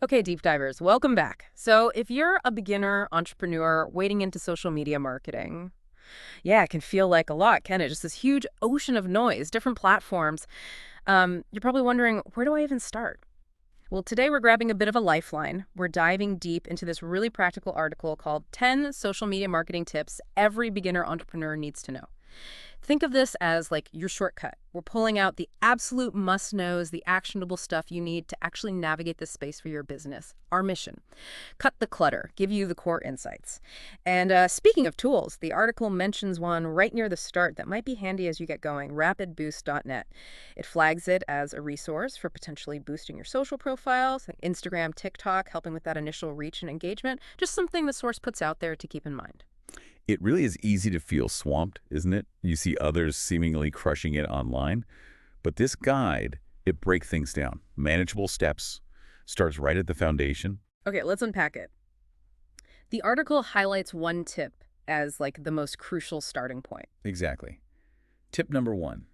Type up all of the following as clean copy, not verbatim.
Okay, deep divers, welcome back. So, if you're a beginner entrepreneur wading into social media marketing, yeah, it can feel like a lot, can it? Just this huge ocean of noise, different platforms. You're probably wondering, where do I even start? Well, today we're grabbing a bit of a lifeline. We're diving deep into this really practical article called 10 Social Media Marketing Tips Every Beginner Entrepreneur Needs to Know. Think of this as like your shortcut. We're pulling out the absolute must-knows, the actionable stuff you need to actually navigate this space for your business. Our mission: cut the clutter, give you the core insights. And speaking of tools, the article mentions one right near the start that might be handy as you get going, rapidboost.net. It flags it as a resource for potentially boosting your social profiles, like Instagram, TikTok, helping with that initial reach and engagement. Just something the source puts out there to keep in mind. It really is easy to feel swamped, isn't it? You see others seemingly crushing it online. But this guide, it breaks things down. Manageable steps, starts right at the foundation. Okay, let's unpack it. The article highlights one tip as like the most crucial starting point. Exactly. Tip number one,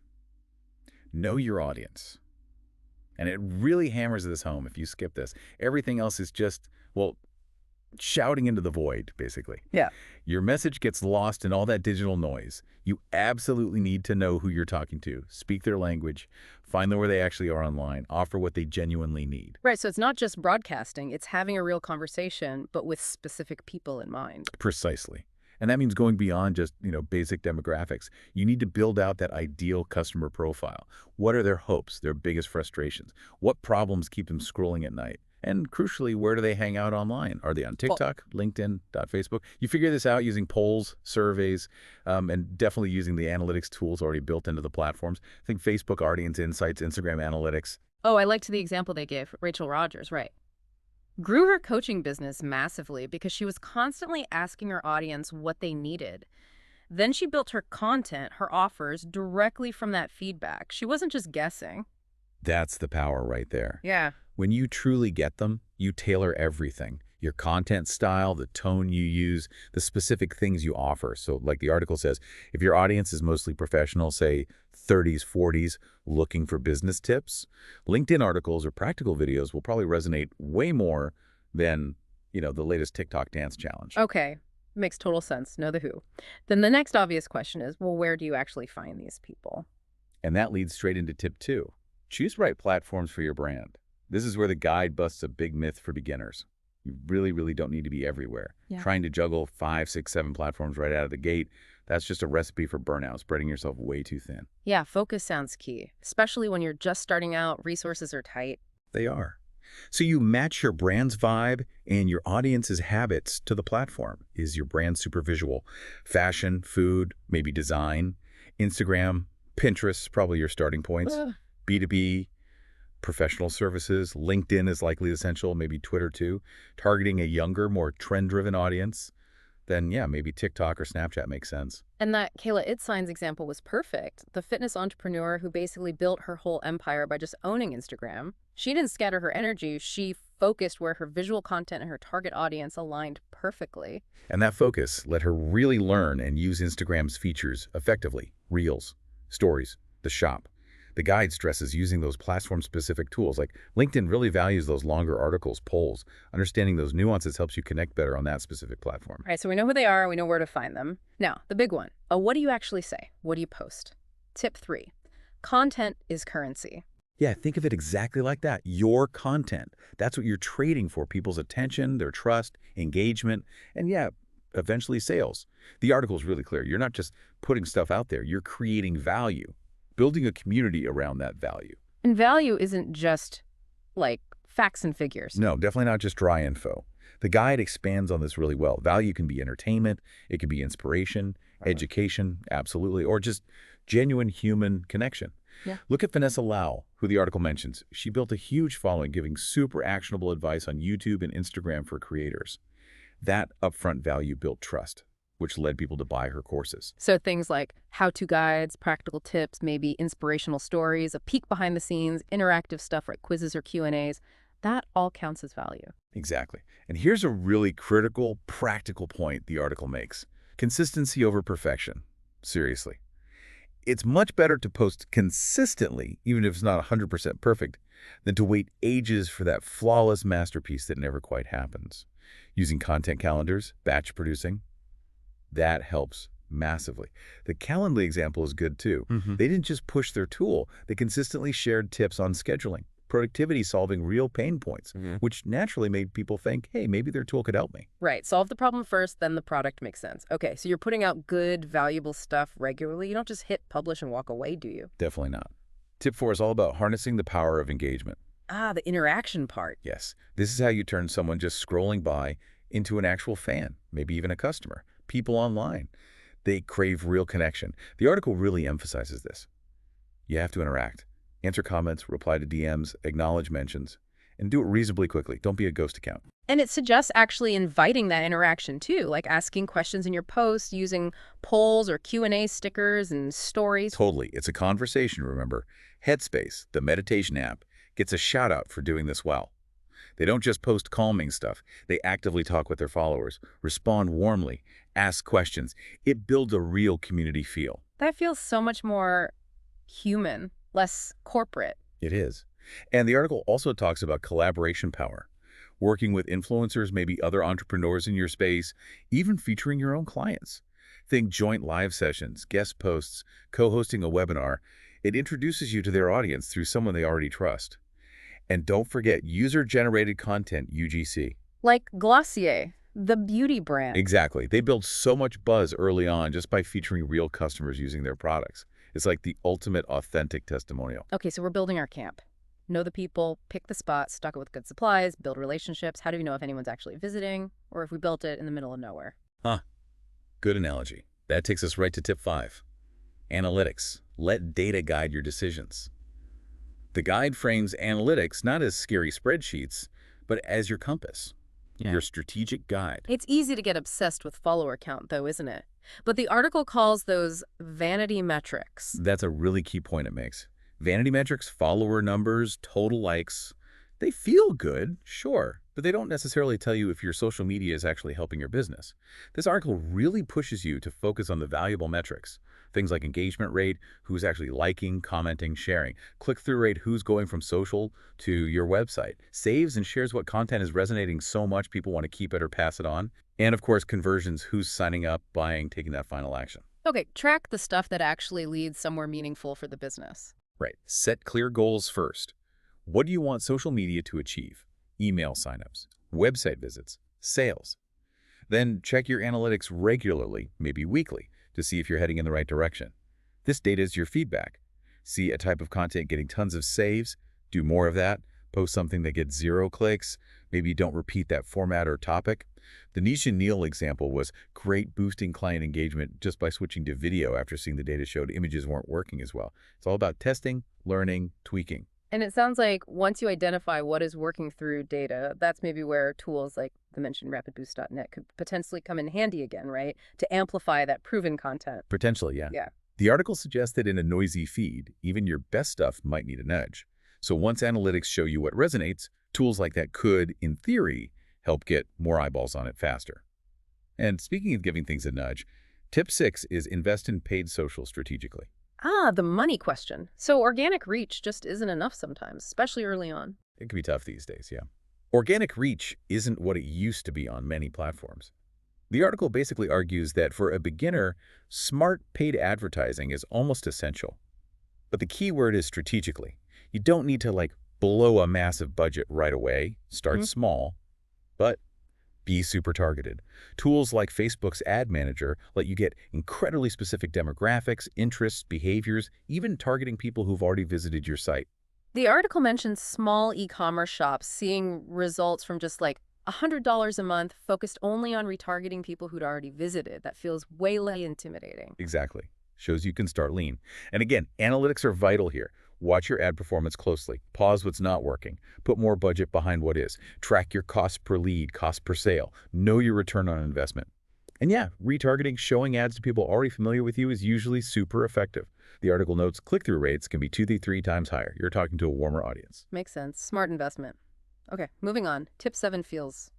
know your audience. And it really hammers this home if you skip this. Everything else is just, well, shouting into the void, basically. Yeah. Your message gets lost in all that digital noise. You absolutely need to know who you're talking to, speak their language, find them where they actually are online, offer what they genuinely need. Right, so it's not just broadcasting, it's having a real conversation, but with specific people in mind. Precisely. And that means going beyond just, basic demographics. You need to build out that ideal customer profile. What are their hopes, their biggest frustrations? What problems keep them scrolling at night? And crucially, where do they hang out online? Are they on TikTok, LinkedIn, Facebook? You figure this out using polls, surveys, and definitely using the analytics tools already built into the platforms. I think Facebook Audience Insights, Instagram Analytics. Oh, I liked the example they gave, Rachel Rogers, right. Grew her coaching business massively because she was constantly asking her audience what they needed. Then she built her content, her offers, directly from that feedback. She wasn't just guessing. That's the power right there. Yeah. When you truly get them, you tailor everything. Your content style, the tone you use, the specific things you offer. So like the article says, if your audience is mostly professional, say 30s, 40s, looking for business tips, LinkedIn articles or practical videos will probably resonate way more than, the latest TikTok dance challenge. Okay. Makes total sense. Know the who. Then the next obvious question is, well, where do you actually find these people? And that leads straight into tip two. Choose the right platforms for your brand. This is where the guide busts a big myth for beginners. You really, really don't need to be everywhere. Yeah. Trying to juggle 5, 6, 7 platforms right out of the gate, that's just a recipe for burnout, spreading yourself way too thin. Yeah, focus sounds key, especially when you're just starting out, resources are tight. They are. So you match your brand's vibe and your audience's habits to the platform. Is your brand super visual? Fashion, food, maybe design, Instagram, Pinterest, probably your starting points. B2B, professional services, LinkedIn is likely essential, maybe Twitter too. Targeting a younger, more trend-driven audience, then yeah, maybe TikTok or Snapchat makes sense. And that Kayla Itzines example was perfect. The fitness entrepreneur who basically built her whole empire by just owning Instagram. She didn't scatter her energy. She focused where her visual content and her target audience aligned perfectly. And that focus let her really learn and use Instagram's features effectively. Reels, stories, the shop. The guide stresses using those platform-specific tools. Like LinkedIn really values those longer articles, polls. Understanding those nuances helps you connect better on that specific platform. All right, so we know who they are, we know where to find them. Now, the big one. What do you actually say? What do you post? Tip 3. Content is currency. Yeah, think of it exactly like that. Your content. That's what you're trading for, people's attention, their trust, engagement, and yeah, eventually sales. The article is really clear. You're not just putting stuff out there. You're creating value, building a community around that value. And value isn't just like facts and figures. No, definitely not just dry info. The guide expands on this really well. Value can be entertainment, it can be inspiration, education, absolutely, or just genuine human connection. Yeah. Look at Vanessa Lau, who the article mentions. She built a huge following giving super actionable advice on YouTube and Instagram for creators. That upfront value built trust, which led people to buy her courses. So things like how-to guides, practical tips, maybe inspirational stories, a peek behind the scenes, interactive stuff like quizzes or Q&As, that all counts as value. Exactly. And here's a really critical, practical point the article makes. Consistency over perfection. Seriously. It's much better to post consistently, even if it's not 100% perfect, than to wait ages for that flawless masterpiece that never quite happens. Using content calendars, batch producing, that helps massively. The Calendly example is good too. Hmm. They didn't just push their tool, they consistently shared tips on scheduling, productivity, solving real pain points, which naturally made people think, hey, maybe their tool could help me. Right. Solve the problem first, then the product makes sense. Okay, so you're putting out good, valuable stuff regularly. You don't just hit publish and walk away, do you? Definitely not. Tip 4 is all about harnessing the power of engagement. Ah, the interaction part. Yes, this is how you turn someone just scrolling by into an actual fan, maybe even a customer. People online, they crave real connection. The article really emphasizes this. You have to interact. Answer comments, reply to DMs, acknowledge mentions, and do it reasonably quickly. Don't be a ghost account. And it suggests actually inviting that interaction too, like asking questions in your posts, using polls or Q&A stickers and stories. Totally. It's a conversation, remember. Headspace, the meditation app, gets a shout out for doing this well. They don't just post calming stuff. They actively talk with their followers, respond warmly, ask questions. It builds a real community feel. That feels so much more human, less corporate. It is. And the article also talks about collaboration power, working with influencers, maybe other entrepreneurs in your space, even featuring your own clients. Think joint live sessions, guest posts, co-hosting a webinar. It introduces you to their audience through someone they already trust. And don't forget user-generated content, UGC. Like Glossier, the beauty brand. Exactly. They build so much buzz early on just by featuring real customers using their products. It's like the ultimate authentic testimonial. Okay, so we're building our camp. Know the people, pick the spot, stock it with good supplies, build relationships. How do we know if anyone's actually visiting or if we built it in the middle of nowhere? Huh. Good analogy. That takes us right to tip 5. Analytics. Let data guide your decisions. The guide frames analytics not as scary spreadsheets, but as your compass, your strategic guide. It's easy to get obsessed with follower count, though, isn't it? But the article calls those vanity metrics. That's a really key point it makes. Vanity metrics, follower numbers, total likes, they feel good, sure, but they don't necessarily tell you if your social media is actually helping your business. This article really pushes you to focus on the valuable metrics. Things like engagement rate, who's actually liking, commenting, sharing. Click-through rate, who's going from social to your website. Saves and shares what content is resonating so much people want to keep it or pass it on. And of course, conversions, who's signing up, buying, taking that final action. Okay, track the stuff that actually leads somewhere meaningful for the business. Right. Set clear goals first. What do you want social media to achieve? Email signups, website visits, sales. Then check your analytics regularly, maybe weekly, to see if you're heading in the right direction. This data is your feedback. See a type of content getting tons of saves, do more of that, post something that gets 0 clicks, maybe don't repeat that format or topic. The Nisha Neal example was great boosting client engagement just by switching to video after seeing the data showed images weren't working as well. It's all about testing, learning, tweaking. And it sounds like once you identify what is working through data, that's maybe where tools like the mentioned rapidboost.net could potentially come in handy again, right? To amplify that proven content. Potentially, yeah. Yeah. The article suggests that in a noisy feed, even your best stuff might need a nudge. So once analytics show you what resonates, tools like that could, in theory, help get more eyeballs on it faster. And speaking of giving things a nudge, tip 6 is invest in paid social strategically. Ah, the money question. So organic reach just isn't enough sometimes, especially early on. It can be tough these days, yeah. Organic reach isn't what it used to be on many platforms. The article basically argues that for a beginner, smart paid advertising is almost essential. But the key word is strategically. You don't need to blow a massive budget right away. Start small, but be super targeted. Tools like Facebook's Ad Manager let you get incredibly specific demographics, interests, behaviors, even targeting people who've already visited your site. The article mentions small e-commerce shops seeing results from just $100 a month focused only on retargeting people who'd already visited. That feels way less intimidating. Exactly. Shows you can start lean. And again, analytics are vital here. Watch your ad performance closely. Pause what's not working. Put more budget behind what is. Track your cost per lead, cost per sale. Know your return on investment. And yeah, retargeting, showing ads to people already familiar with you is usually super effective. The article notes click-through rates can be 2 to 3 times higher. You're talking to a warmer audience. Makes sense. Smart investment. Okay, moving on. Tip 7 feels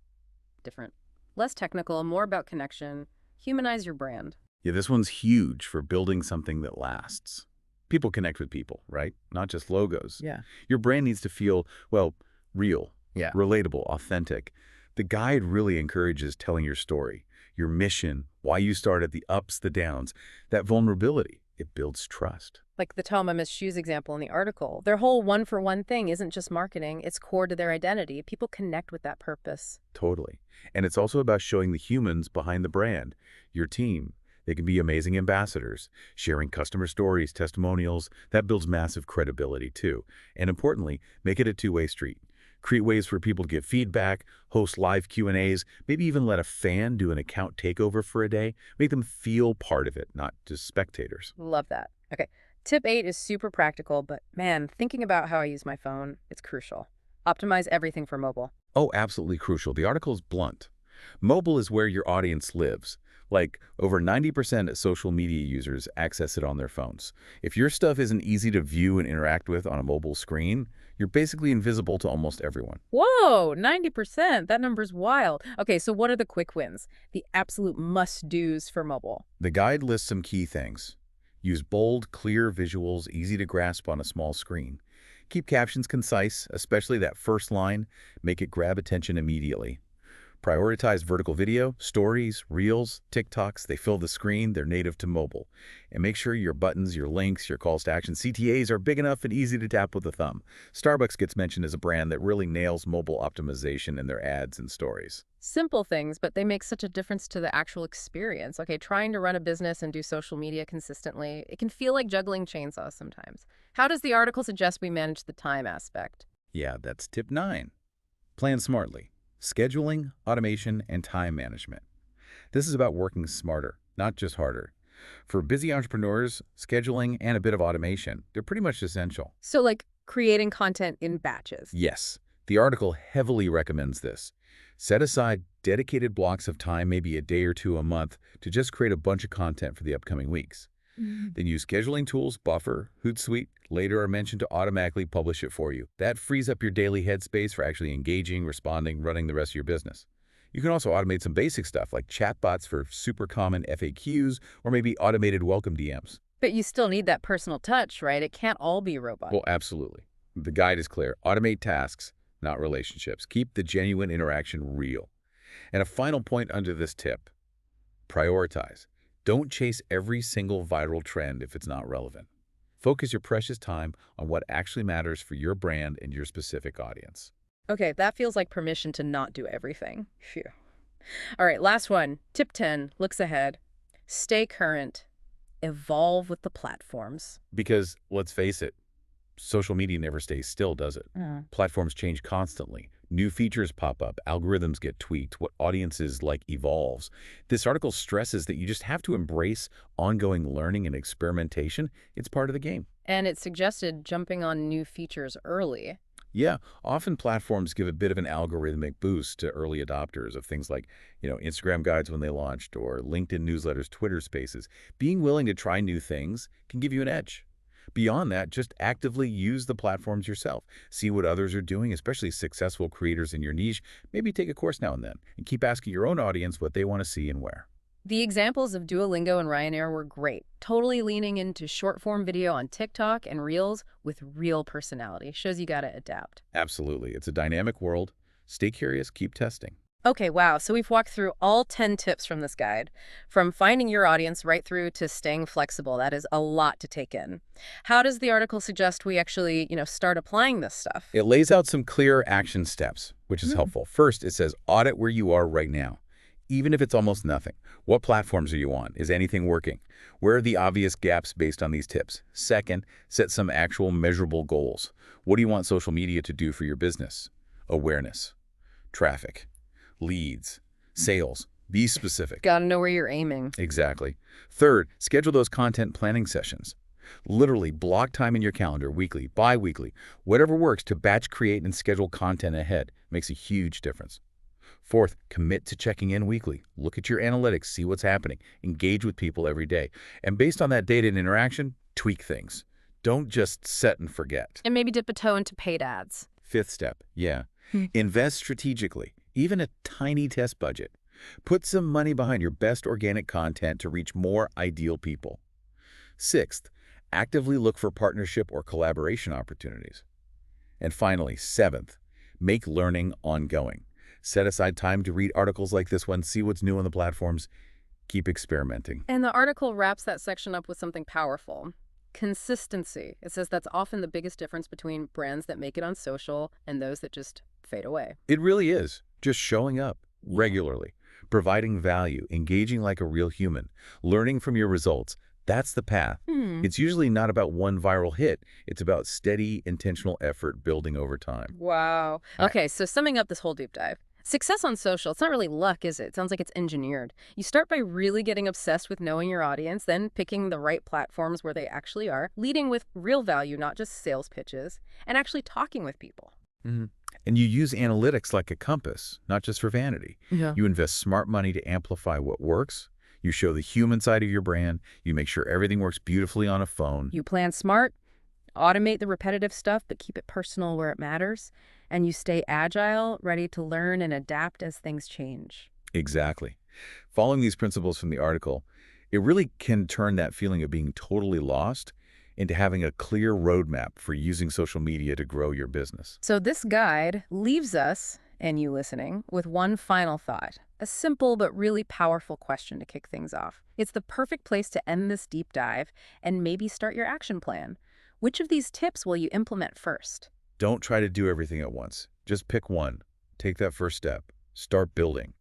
different. Less technical, more about connection. Humanize your brand. Yeah, this one's huge for building something that lasts. People connect with people, right? Not just logos. Yeah. Your brand needs to feel, well, real, Yeah. relatable, authentic. The guide really encourages telling your story, your mission, why you started, the ups, the downs. That vulnerability, it builds trust. Like the Tell My Miss Shoes example in the article. Their whole one-for-one thing isn't just marketing, it's core to their identity. People connect with that purpose. Totally. And it's also about showing the humans behind the brand, your team. They can be amazing ambassadors, sharing customer stories, testimonials. That builds massive credibility too. And importantly, make it a two-way street. Create ways for people to give feedback, host live Q&As, maybe even let a fan do an account takeover for a day. Make them feel part of it, not just spectators. Love that. Okay. Tip 8 is super practical, but man, thinking about how I use my phone, it's crucial. Optimize everything for mobile. Oh, absolutely crucial. The article is blunt. Mobile is where your audience lives. Like, over 90% of social media users access it on their phones. If your stuff isn't easy to view and interact with on a mobile screen, you're basically invisible to almost everyone. Whoa, 90%. That number's wild. Okay, so what are the quick wins? The absolute must-dos for mobile. The guide lists some key things. Use bold, clear visuals, easy to grasp on a small screen. Keep captions concise, especially that first line. Make it grab attention immediately. Prioritize vertical video, stories, reels, TikToks. They fill the screen. They're native to mobile. And make sure your buttons, your links, your calls to action, CTAs are big enough and easy to tap with a thumb. Starbucks gets mentioned as a brand that really nails mobile optimization in their ads and stories. Simple things, but they make such a difference to the actual experience. Okay, trying to run a business and do social media consistently, it can feel like juggling chainsaws sometimes. How does the article suggest we manage the time aspect? Yeah, that's tip 9. Plan smartly. Scheduling, automation, and time management. This is about working smarter, not just harder. For busy entrepreneurs, scheduling and a bit of automation, they're pretty much essential. So like creating content in batches. Yes, the article heavily recommends this. Set aside dedicated blocks of time, maybe a day or two a month, to just create a bunch of content for the upcoming weeks. Then use scheduling tools, Buffer, Hootsuite, later are mentioned to automatically publish it for you. That frees up your daily headspace for actually engaging, responding, running the rest of your business. You can also automate some basic stuff like chatbots for super common FAQs or maybe automated welcome DMs. But you still need that personal touch, right? It can't all be robot. Well, absolutely. The guide is clear. Automate tasks, not relationships. Keep the genuine interaction real. And a final point under this tip, prioritize. Don't chase every single viral trend if it's not relevant. Focus your precious time on what actually matters for your brand and your specific audience. Okay, that feels like permission to not do everything. Phew. All right, last one. Tip 10 looks ahead. Stay current. Evolve with the platforms. Because, let's face it, social media never stays still, does it? Platforms change constantly. New features pop up, algorithms get tweaked, what audiences like evolves. This article stresses that you just have to embrace ongoing learning and experimentation. It's part of the game. And it suggested jumping on new features early. Yeah, often platforms give a bit of an algorithmic boost to early adopters of things like, Instagram guides when they launched or LinkedIn newsletters, Twitter spaces. Being willing to try new things can give you an edge. Beyond that, just actively use the platforms yourself. See what others are doing, especially successful creators in your niche. Maybe take a course now and then, and keep asking your own audience what they want to see and where. The examples of Duolingo and Ryanair were great, totally leaning into short-form video on TikTok and Reels with real personality. Shows you gotta adapt. Absolutely. It's a dynamic world. Stay curious, keep testing. Okay, wow. So we've walked through all 10 tips from this guide, from finding your audience right through to staying flexible. That is a lot to take in. How does the article suggest we actually, start applying this stuff? It lays out some clear action steps, which is helpful. First, it says audit where you are right now, even if it's almost nothing. What platforms are you on? Is anything working? Where are the obvious gaps based on these tips? Second, set some actual measurable goals. What do you want social media to do for your business? Awareness, traffic, leads, sales. Be specific. Gotta know where you're aiming. Exactly. Third, schedule those content planning sessions. Literally block time in your calendar, weekly, bi-weekly, whatever works to batch create and schedule content ahead. Makes a huge difference. Fourth, commit to checking in weekly. Look at your analytics, see what's happening. Engage with people every day. And based on that data and interaction, tweak things. Don't just set and forget. And maybe dip a toe into paid ads. Fifth step, invest strategically. Even a tiny test budget. Put some money behind your best organic content to reach more ideal people. Sixth, actively look for partnership or collaboration opportunities. And finally, seventh, make learning ongoing. Set aside time to read articles like this one, see what's new on the platforms, keep experimenting. And the article wraps that section up with something powerful. Consistency. It says that's often the biggest difference between brands that make it on social and those that just fade away. It really is. Just showing up Yeah. regularly, providing value, engaging like a real human, learning from your results. That's the path. Hmm. It's usually not about one viral hit. It's about steady, intentional effort building over time. Wow. All right. Okay, so summing up this whole deep dive. Success on social, it's not really luck, is it? It sounds like it's engineered. You start by really getting obsessed with knowing your audience, then picking the right platforms where they actually are, leading with real value, not just sales pitches, and actually talking with people. Mhm. And you use analytics like a compass, not just for vanity. Yeah. You invest smart money to amplify what works. You show the human side of your brand. You make sure everything works beautifully on a phone. You plan smart, automate the repetitive stuff, but keep it personal where it matters. And you stay agile, ready to learn and adapt as things change. Exactly. Following these principles from the article, it really can turn that feeling of being totally lost into having a clear roadmap for using social media to grow your business. So this guide leaves us, and you listening, with one final thought. A simple but really powerful question to kick things off. It's the perfect place to end this deep dive and maybe start your action plan. Which of these tips will you implement first? Don't try to do everything at once. Just pick one. Take that first step. Start building.